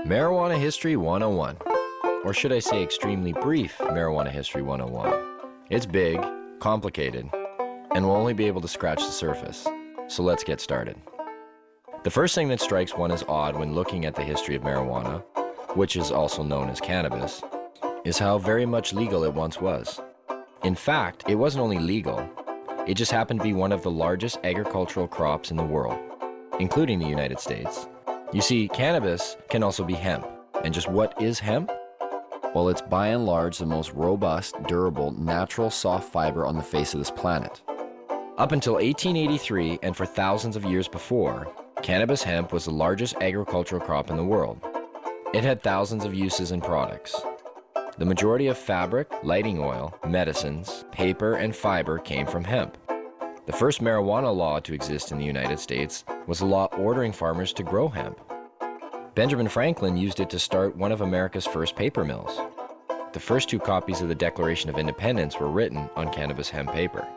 Marijuana History 101, or should I say extremely brief Marijuana History 101. It's big, complicated, and we'll only be able to scratch the surface. So let's get started. The first thing that strikes one as odd when looking at the history of marijuana, which is also known as cannabis, is how very much legal it once was. In fact, it wasn't only legal, it just happened to be one of the largest agricultural crops in the world, including the United States. You see, cannabis can also be hemp. And just what is hemp? Well, it's by and large the most robust, durable, natural soft fiber on the face of this planet. Up until 1883, and for thousands of years before, cannabis hemp was the largest agricultural crop in the world. It had thousands of uses and products. The majority of fabric, lighting oil, medicines, paper, and fiber came from hemp. The first marijuana law to exist in the United States was a law ordering farmers to grow hemp. Benjamin Franklin used it to start one of America's first paper mills. The first two copies of the Declaration of Independence were written on cannabis hemp paper.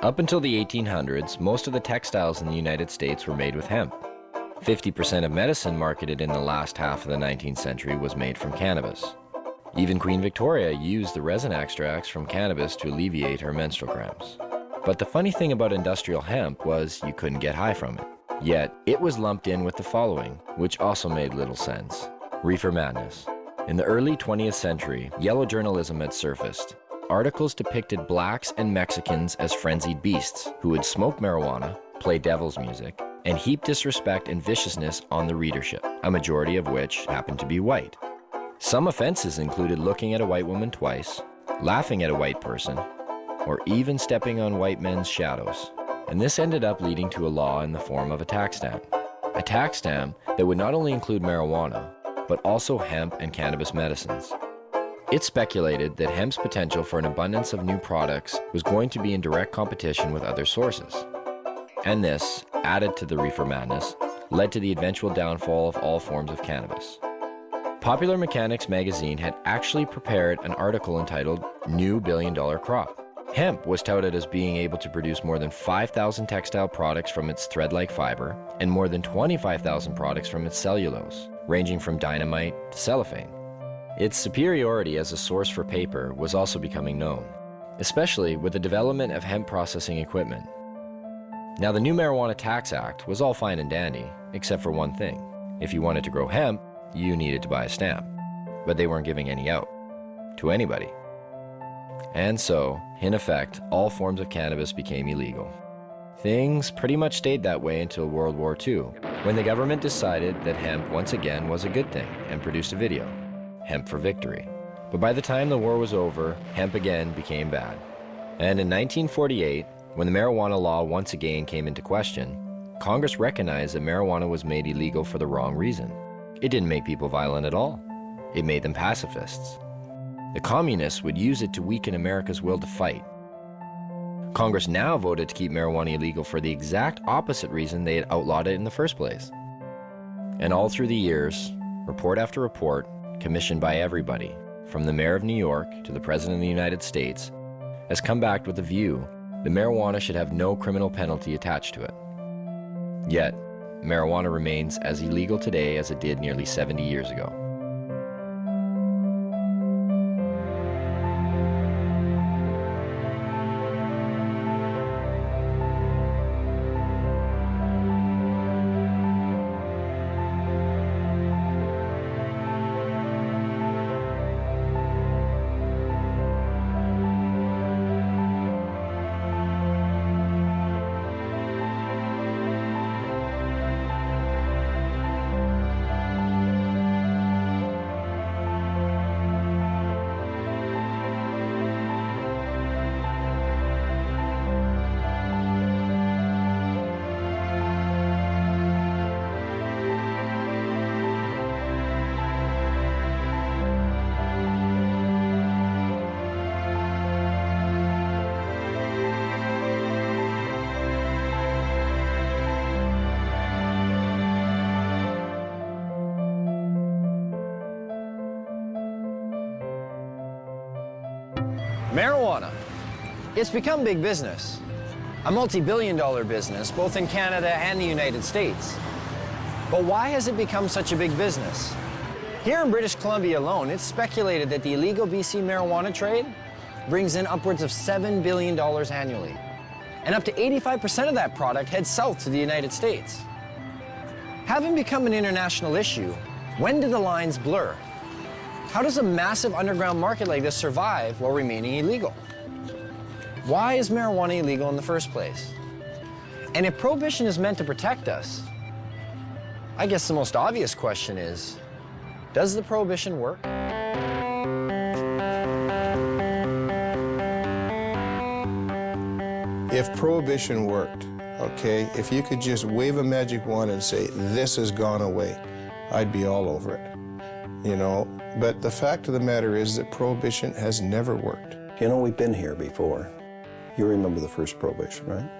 Up until the 1800s, most of the textiles in the United States were made with hemp. 50% of medicine marketed in the last half of the 19th century was made from cannabis. Even Queen Victoria used the resin extracts from cannabis to alleviate her menstrual cramps. But the funny thing about industrial hemp was you couldn't get high from it. Yet, it was lumped in with the following, which also made little sense. Reefer madness. In the early 20th century, yellow journalism had surfaced. Articles depicted blacks and Mexicans as frenzied beasts who would smoke marijuana, play devil's music, and heap disrespect and viciousness on the readership, a majority of which happened to be white. Some offenses included looking at a white woman twice, laughing at a white person, or even stepping on white men's shadows. And this ended up leading to a law in the form of a tax stamp. A tax stamp that would not only include marijuana, but also hemp and cannabis medicines. It's speculated that hemp's potential for an abundance of new products was going to be in direct competition with other sources. And this, added to the reefer madness, led to the eventual downfall of all forms of cannabis. Popular Mechanics magazine had actually prepared an article entitled New Billion-Dollar Crop. Hemp was touted as being able to produce more than 5,000 textile products from its thread-like fiber and more than 25,000 products from its cellulose, ranging from dynamite to cellophane. Its superiority as a source for paper was also becoming known, especially with the development of hemp processing equipment. Now, the new Marijuana Tax Act was all fine and dandy, except for one thing. If you wanted to grow hemp, you needed to buy a stamp, but they weren't giving any out to anybody. And so, in effect, all forms of cannabis became illegal. Things pretty much stayed that way until World War II, when the government decided that hemp once again was a good thing and produced a video, Hemp for Victory. But by the time the war was over, hemp again became bad. And in 1948, when the marijuana law once again came into question, Congress recognized that marijuana was made illegal for the wrong reason. It didn't make people violent at all. It made them pacifists. The communists would use it to weaken America's will to fight. Congress now voted to keep marijuana illegal for the exact opposite reason they had outlawed it in the first place. And all through the years, report after report, commissioned by everybody, from the mayor of New York to the president of the United States, has come back with the view that marijuana should have no criminal penalty attached to it. Yet, marijuana remains as illegal today as it did nearly 70 years ago. Marijuana. It's become big business. A multi-billion-dollar business, both in Canada and the United States. But why has it become such a big business? Here in British Columbia alone, it's speculated that the illegal BC marijuana trade brings in upwards of $7 billion annually. And up to 85% of that product heads south to the United States. Having become an international issue, when do the lines blur? How does a massive underground market like this survive while remaining illegal? Why is marijuana illegal in the first place? And if prohibition is meant to protect us, I guess the most obvious question is, does the prohibition work? If prohibition worked, okay, if you could just wave a magic wand and say, this has gone away, I'd be all over it, you know? But the fact of the matter is that prohibition has never worked. You know, we've been here before. You remember the first prohibition, right?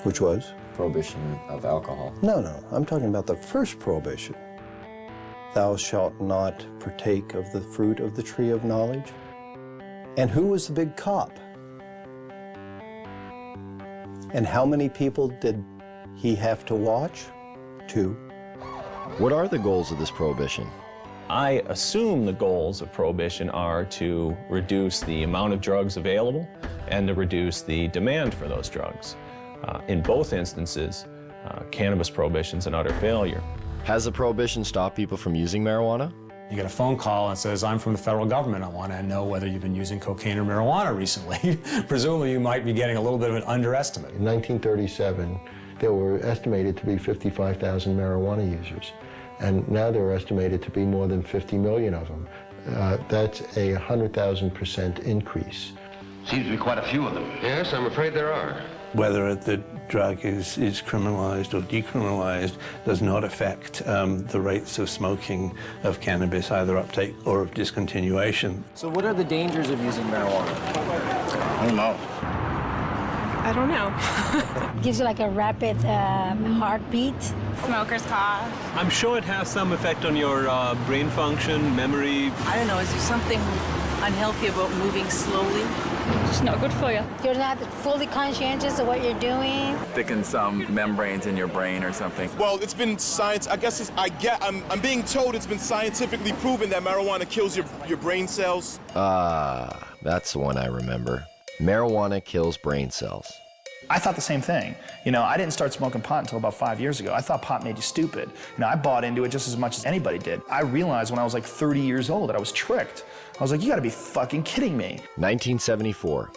Which was? Prohibition of alcohol. No, I'm talking about the first prohibition. Thou shalt not partake of the fruit of the tree of knowledge. And who was the big cop? And how many people did he have to watch? 2. What are the goals of this prohibition? I assume the goals of prohibition are to reduce the amount of drugs available and to reduce the demand for those drugs. In both instances, cannabis prohibition's an utter failure. Has the prohibition stopped people from using marijuana? You get a phone call and says, I'm from the federal government. I want to know whether you've been using cocaine or marijuana recently. Presumably you might be getting a little bit of an underestimate. In 1937, there were estimated to be 55,000 marijuana users. And now there are estimated to be more than 50 million of them. That's a 100,000% increase. Seems to be quite a few of them. Yes, I'm afraid there are. Whether the drug is criminalized or decriminalized does not affect the rates of smoking of cannabis, either uptake or of discontinuation. So what are the dangers of using marijuana? I don't know. I don't know. Gives you like a rapid heartbeat. Smoker's cough. I'm sure it has some effect on your brain function, memory. I don't know, is there something unhealthy about moving slowly? It's not good for you. You're not fully conscientious of what you're doing. Thicken some membranes in your brain or something. Well, it's been science. I guess I'm being told it's been scientifically proven that marijuana kills your brain cells. That's the one I remember. Marijuana kills brain cells. I thought the same thing. You know, I didn't start smoking pot until about 5 years ago. I thought pot made you stupid. You know, I bought into it just as much as anybody did. I realized when I was like 30 years old that I was tricked. I was like, you gotta be fucking kidding me. 1974,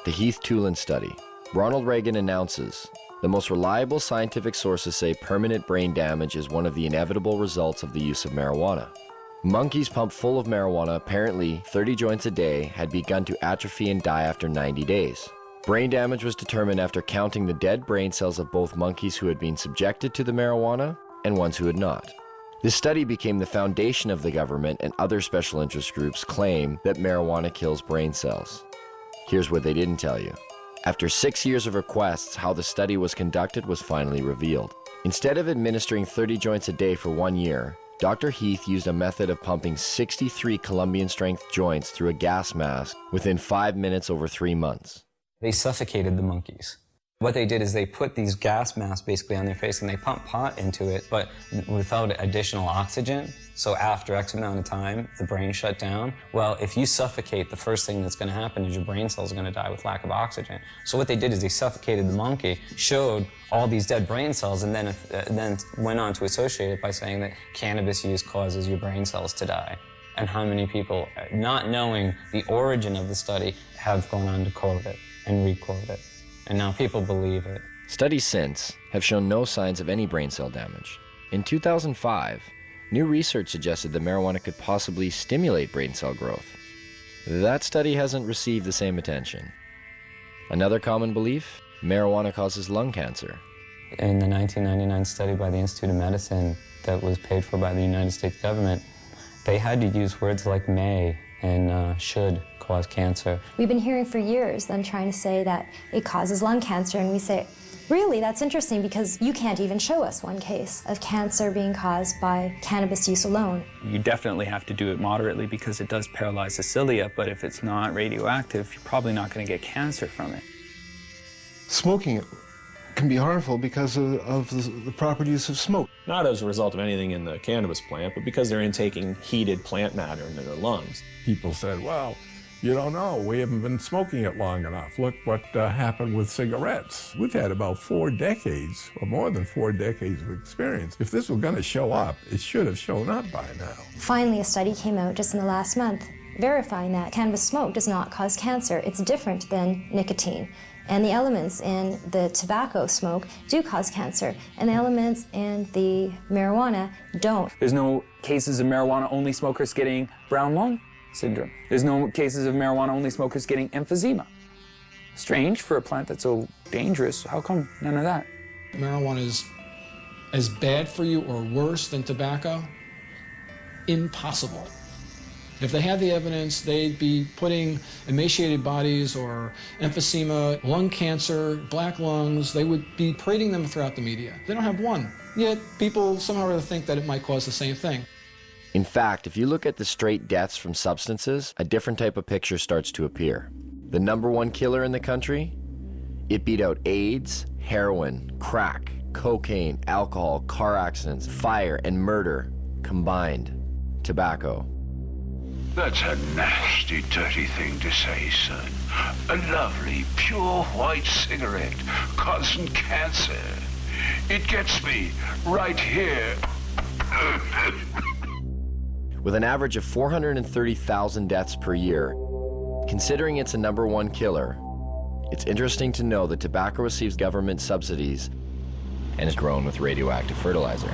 the Heath Tulin study. Ronald Reagan announces, the most reliable scientific sources say permanent brain damage is one of the inevitable results of the use of marijuana. Monkeys pumped full of marijuana, apparently 30 joints a day, had begun to atrophy and die after 90 days. Brain damage was determined after counting the dead brain cells of both monkeys who had been subjected to the marijuana and ones who had not. This study became the foundation of the government, and other special interest groups claim that marijuana kills brain cells. Here's what they didn't tell you. After 6 years of requests, how the study was conducted was finally revealed. Instead of administering 30 joints a day for 1 year, Dr. Heath used a method of pumping 63 Colombian-strength joints through a gas mask within 5 minutes over 3 months. They suffocated the monkeys. What they did is they put these gas masks basically on their face and they pumped pot into it, but without additional oxygen. So after X amount of time, the brain shut down. Well, if you suffocate, the first thing that's going to happen is your brain cells are going to die with lack of oxygen. So what they did is they suffocated the monkey, showed all these dead brain cells, and then went on to associate it by saying that cannabis use causes your brain cells to die. And how many people, not knowing the origin of the study, have gone on to quote it and re-quote it. And now people believe it. Studies since have shown no signs of any brain cell damage. In 2005, new research suggested that marijuana could possibly stimulate brain cell growth. That study hasn't received the same attention. Another common belief, marijuana causes lung cancer. In the 1999 study by the Institute of Medicine that was paid for by the United States government, they had to use words like may and should cause cancer. We've been hearing for years them trying to say that it causes lung cancer, and we say, really, that's interesting because you can't even show us one case of cancer being caused by cannabis use alone. You definitely have to do it moderately because it does paralyze the cilia, but if it's not radioactive, you're probably not going to get cancer from it. Smoking it can be harmful because of the proper use of smoke. Not as a result of anything in the cannabis plant, but because they're intaking heated plant matter into their lungs. People said, well, you don't know, we haven't been smoking it long enough. Look what happened with cigarettes. We've had about 4 decades, or more than 4 decades of experience. If this was going to show up, it should have shown up by now. Finally, a study came out just in the last month verifying that cannabis smoke does not cause cancer. It's different than nicotine. And the elements in the tobacco smoke do cause cancer, and the elements in the marijuana don't. There's no cases of marijuana-only smokers getting brown lung syndrome. There's no cases of marijuana-only smokers getting emphysema. Strange for a plant that's so dangerous. How come none of that? Marijuana is as bad for you or worse than tobacco? Impossible. If they had the evidence, they'd be putting emaciated bodies or emphysema, lung cancer, black lungs, they would be parading them throughout the media. They don't have one. Yet people somehow or other think that it might cause the same thing. In fact, if you look at the straight deaths from substances, a different type of picture starts to appear. The #1 killer in the country? It beat out AIDS, heroin, crack, cocaine, alcohol, car accidents, fire, and murder combined. Tobacco. That's a nasty, dirty thing to say, son. A lovely, pure white cigarette causing cancer. It gets me right here. With an average of 430,000 deaths per year, considering it's a #1 killer, it's interesting to know that tobacco receives government subsidies and is grown with radioactive fertilizer.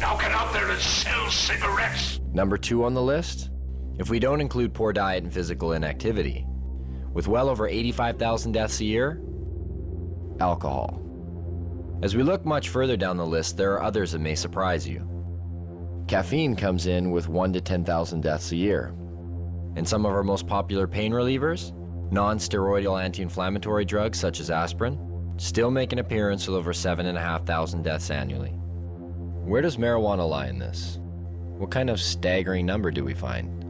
Now get out there and sell cigarettes! #2 on the list? If we don't include poor diet and physical inactivity, with well over 85,000 deaths a year, alcohol. As we look much further down the list, there are others that may surprise you. Caffeine comes in with 1 to 10,000 deaths a year. And some of our most popular pain relievers, non-steroidal anti-inflammatory drugs such as aspirin, still make an appearance with over 7,500 deaths annually. Where does marijuana lie in this? What kind of staggering number do we find?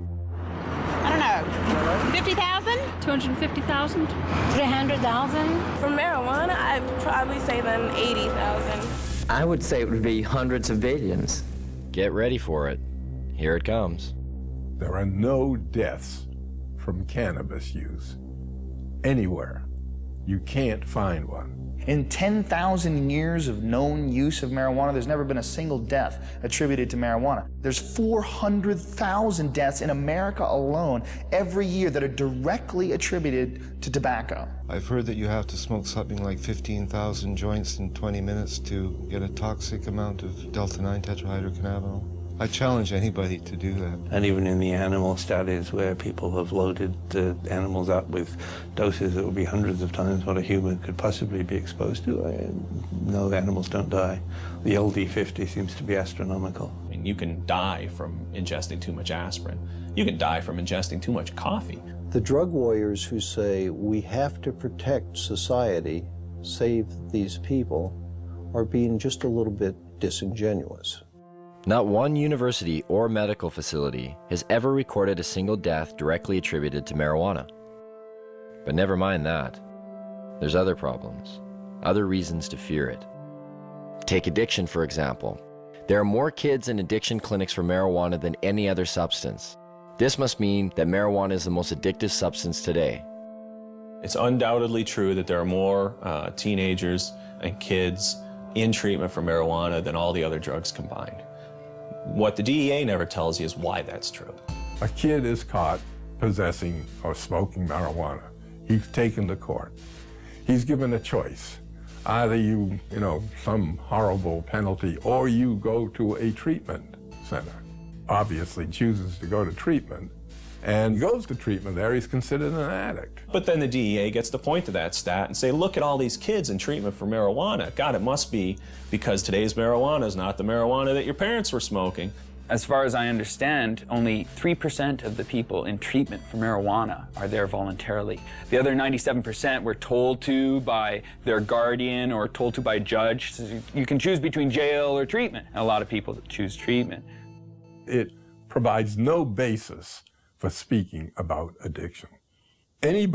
I don't know, 50,000? 250,000? 300,000? For marijuana, I'd probably say then 80,000. I would say it would be hundreds of billions. Get ready for it. Here it comes. There are no deaths from cannabis use anywhere. You can't find one. In 10,000 years of known use of marijuana, there's never been a single death attributed to marijuana. There's 400,000 deaths in America alone every year that are directly attributed to tobacco. I've heard that you have to smoke something like 15,000 joints in 20 minutes to get a toxic amount of delta-9 tetrahydrocannabinol. I challenge anybody to do that. And even in the animal studies where people have loaded the animals up with doses that would be hundreds of times what a human could possibly be exposed to, no, the animals don't die. The LD50 seems to be astronomical. I mean, you can die from ingesting too much aspirin. You can die from ingesting too much coffee. The drug warriors who say we have to protect society, save these people, are being just a little bit disingenuous. Not one university or medical facility has ever recorded a single death directly attributed to marijuana. But never mind that. There's other problems, other reasons to fear it. Take addiction, for example. There are more kids in addiction clinics for marijuana than any other substance. This must mean that marijuana is the most addictive substance today. It's undoubtedly true that there are more teenagers and kids in treatment for marijuana than all the other drugs combined. What the DEA never tells you is why that's true. A kid is caught possessing or smoking marijuana. He's taken to court. He's given a choice. Either you some horrible penalty, or you go to a treatment center. Obviously chooses to go to treatment, and goes to treatment there, he's considered an addict. But then the DEA gets to point to that stat and say, look at all these kids in treatment for marijuana. God, it must be because today's marijuana is not the marijuana that your parents were smoking. As far as I understand, only 3% of the people in treatment for marijuana are there voluntarily. The other 97% were told to by their guardian or told to by a judge. So you can choose between jail or treatment. And a lot of people choose treatment. It provides no basis for speaking about addiction. anybody